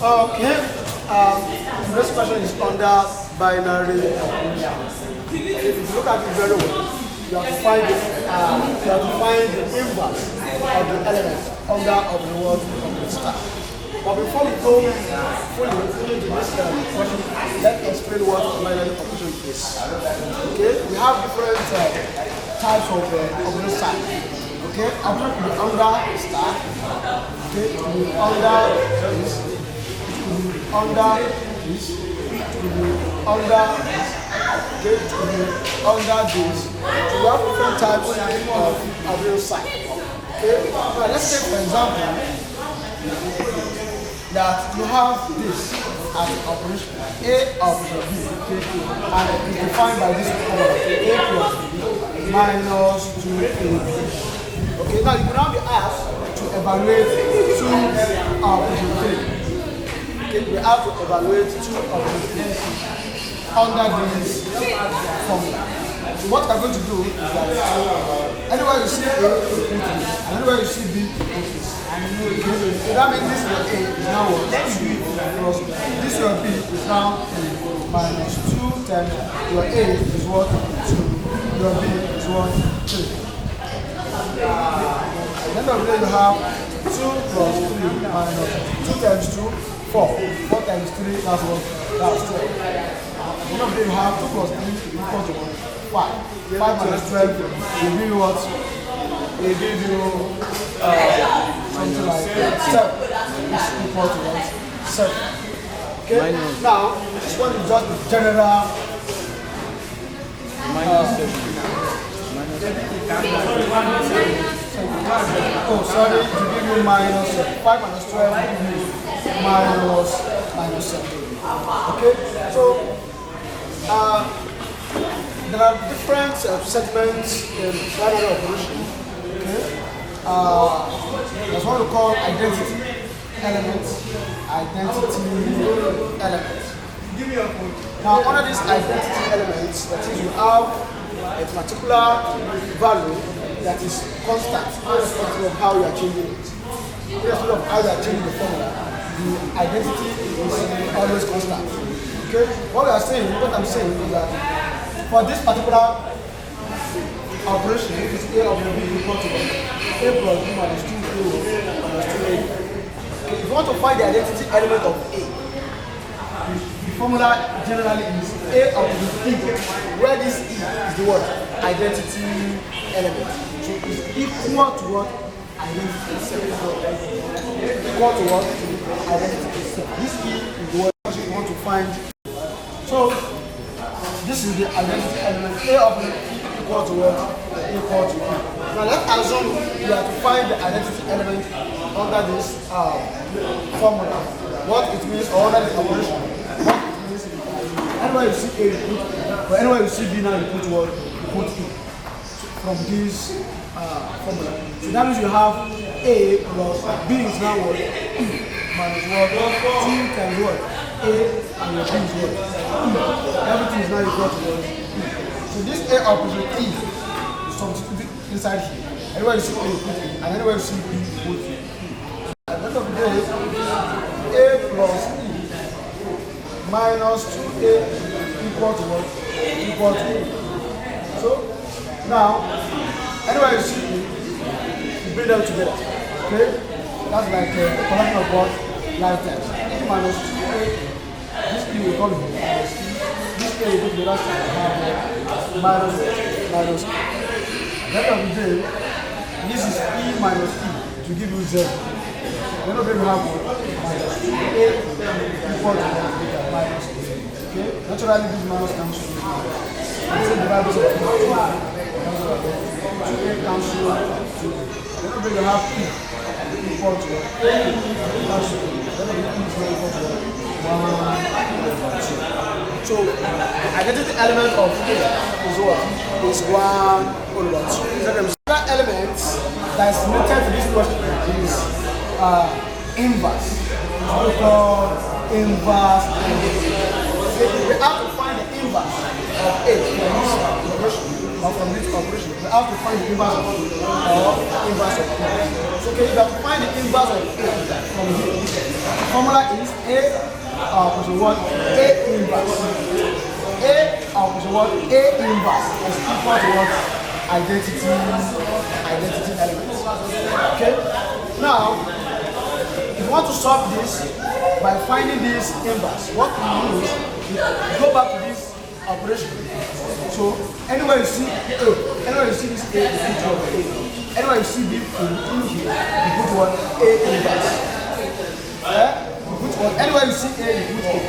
Okay. This question is under binary. If you look at it very well, you have to find the inverse of the element under of the word of the star. But before we go fully into this question, let's explain what binary operation is. Okay, we have different types of the star. Okay, operation could be under star. Okay, it could be under this. Under this, it will be under this, okay, it will be under this. So we have different types of real sign. Okay, now let's take for example that you have this as operation A operation B, okay, and it's defined by this formula A plus B minus 2AB. Okay, now you will now be asked to evaluate two operation 3. Okay, we have to evaluate two of the things under this formula. So what we're going to do is that anywhere you see A, you put this, and anywhere you see B, you put this. Okay, so that means this your A is now what? 2 plus this your B is now minus 2 times your A is what? 2. Your B is what? 3. At the end of the day, you have 2 plus 3 minus 2 times 2. 4 times 3, that's what? That's 12. You know, you have 2 plus 3 equal to 5. 5 minus 12 will give you what? It will give you something like 7. It's equal to what? 7. Okay? Minus. Now, this one is just the general. Minus 7. Oh, sorry, to give you minus 7. 5 minus 12 will give you minus 7. Okay, so there are different segments in binary operation. Okay, there's what we call identity elements. Now, under these identity elements, that is, you have a particular value that is constant, irrespective of how you are changing it, irrespective of how you are changing the formula. The identity is always constant. Okay? What I'm saying is that for this particular operation, if it's A of B equal to A plus B minus 2A minus 2A. Okay, if you want to find the identity element of A, the formula generally is A of the E, where this E is the word identity element. So it's equal to what? Identity itself. Equal to what? Identity itself. This E is the word you want to find. So this is the identity element. A of E equal to what? Equal to E. Now let's assume you have to find the identity element under this formula. What it means, or under the operation. What it means, anywhere you see A, you put E. But anywhere you see B now, you put what? You put E. From this formula. So that means you have A plus B is now what? E minus what? 2 times what? A and your B is what? E. Everything is now equal to what? E. So this A opposite E is substituted inside here. Anywhere you see A, you put E. And anywhere you see B, you put E. At the end of the day, A plus E minus 2A equal to what? Equal to E. So now, anyway you see you bring them together. Okay? That's like a collection of what? Lifetimes. E minus 2A. This E will come here. Minus E. This A will be the last time minus E. At the end of the day, this is E minus E to give you 0. Then we have what? Minus 2A equal to minus E. Okay? Naturally, this minus comes to this minus. This is the Bible says 2A cancel 2. Then we have E equal to A cancel 2. Then we have E is equal to 1 over 2. So the identity element of A is what? Is 1 over 2. The other element that is related to this question is inverse. What we call inverse. We have to find the inverse of A for this operation. or from this operation, we have to find the inverse of A or inverse of A. So okay, if you have to find the inverse of A from here, the formula is A operation what? A inverse. A operation what? A inverse is equal to what? Identity elements. Okay? Now, if you want to solve this by finding this inverse, what we use is go back to this operation. So anywhere you see A, anywhere you see this A, you put what A. Anywhere you see B in here, you put what A inverse. You put what? Anywhere you see A, you put A.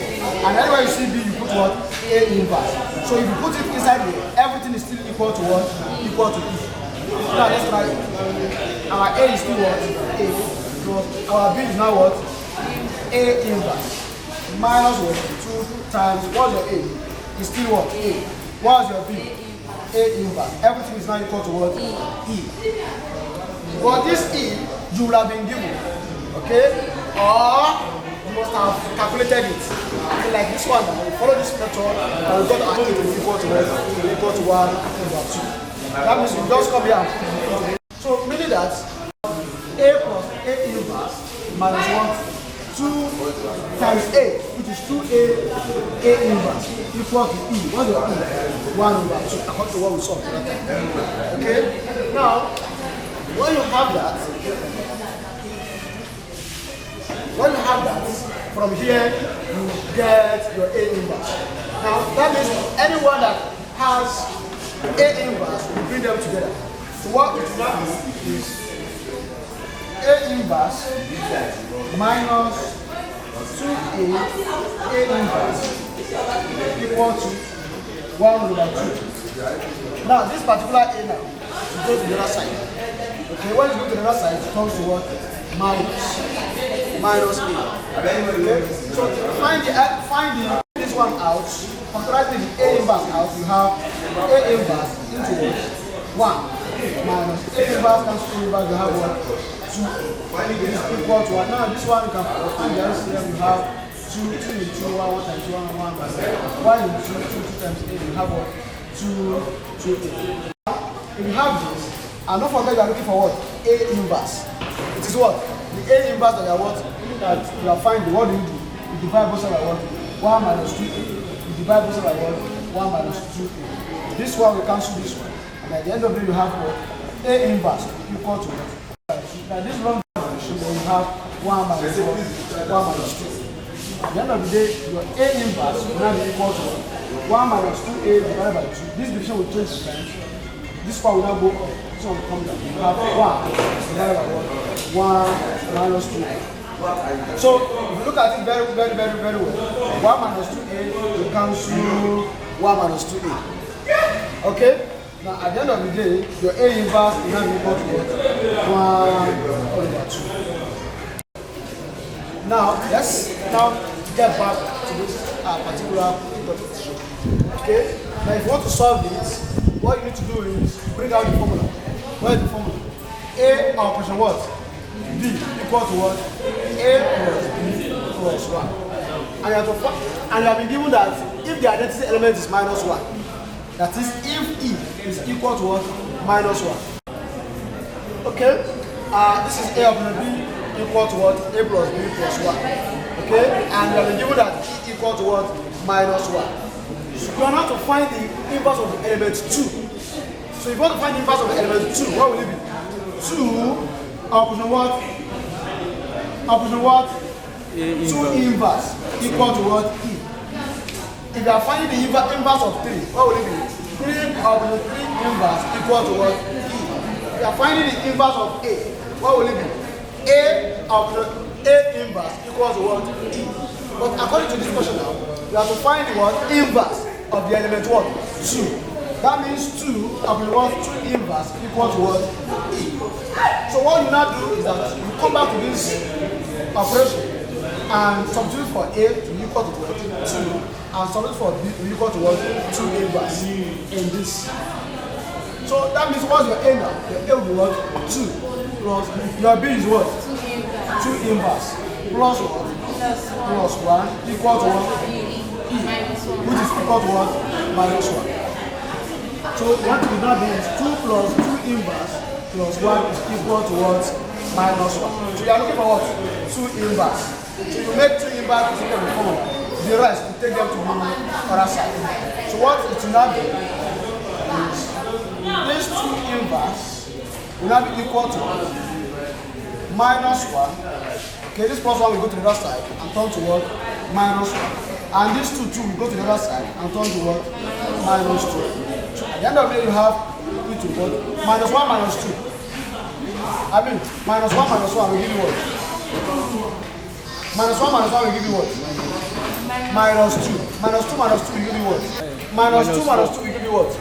And anywhere you see B, you put what? A inverse. So if you put it inside here, everything is still equal to what? Equal to E. Now let's try it. Our A is still what? A. So our B is now what? A inverse. Minus what? 2 times, what's your A? It's still what? A. What's your B? A inverse. Everything is now equal to what? E. But this E, you will have been given. Okay? Or you must have calculated it. Okay, like this one now, we follow this method and we got our A to be equal to what? Equal to 1 over 2. That means we just come here and so meaning that A plus A inverse minus 1, 2 times A, which is 2A A inverse equal to E. What's your E? 1 over 2, according to what we saw. Okay? Now, when you have that, from here you get your A inverse. Now, that means anyone that has A inverse, we bring them together. So what it now is A inverse minus 2A inverse equal to 1 over 2. Now this particular A now, it goes to the other side. Okay, when you go to the other side, it comes to what? Minus A. Okay? So find this one out, factorizing the A inverse out, you have A inverse into 1 minus A inverse times A inverse, you have what? 2. This is equal to 1. Now this one you can find the answer, you have 2 into 2, 1 times 1, 1 by 1 into 2 times A, you have what? 2 A. If you have this, and don't forget you are looking for what? A inverse. It is what? The A inverse that you are what? That you are finding. What do? You divide both sides by what? 1 minus 2A. You divide both sides by what? 1 minus 2A. This one will cancel this one. And at the end of it, you have what? A inverse equal to what? Now this long division, then you have 1 minus 1 minus 2. At the end of the day, your A inverse will now be equal to 1 minus 2A divided by 2. This division will change sign. This one will now go up. This one will come down. You have 1 divided by 1 minus 2A. So if you look at it very well, 1 minus 2A will cancel 1 minus 2A. Okay? Now at the end of the day, your A inverse is now equal to 1 over 2. Now let's get back to this particular interpretation. Okay? Now if you want to solve this, what you need to do is bring out the formula. What is the formula? A operation what? B equal to what? A plus B plus 1. And you have been given that if the identity element is minus 1, that is if E is equal to what? Minus 1. Okay? This is A operation B equal to what? A plus B plus 1. Okay? And you have been given that E equal to what? Minus 1. So you are now to find the inverse of the element 2. So if you want to find the inverse of the element 2, what will it be? 2 option what? Option what? 2 inverse equal to what? E. If you are finding the inverse of 3, what will it be? 3 option 3 inverse equal to what? E. If you are finding the inverse of A, what will it be? A option A inverse equals to what? E. But according to this question now, you have to find the what? Inverse of the element what? 2. That means 2 of the what? 2 inverse equal to what? E. So what you now do is that you come back to this operation and substitute for A to be equal to what? 2, and substitute for B to be equal to what? 2 inverse in this. So that means what's your A now? Your A will be what? 2 plus your B is what? 2 inverse plus what? Plus 1 equal to what? E, which is equal to what? Minus 1. So what will now be is 2 plus 2 inverse plus 1 is equal to what? Minus 1. So you are looking for what? 2 inverse. So you make 2 inverse to take them to formula. The rest, you take them to the other side. So what it will now be is this 2 inverse will now be equal to minus 1. Okay, this plus 1 will go to the other side and turn to what? Minus 1. And this 2 will go to the other side and turn to what? Minus 2. So at the end of the day, you have e to what? Minus 1 minus 2. I mean, minus 1 minus 1 will give you what? Minus 1 minus 1 will give you what? Minus 2. Minus 2 minus 2 will give you what? Minus 2 minus 2 will give you what?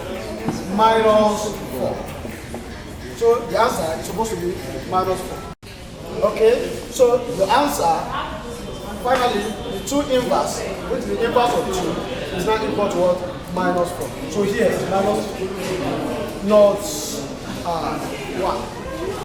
Minus 4. So the answer is supposed to be minus 4. Okay, so the answer, finally, the 2 inverse, which is the inverse of 2, is now equal to what? Minus 4. So here is minus 4, not 1.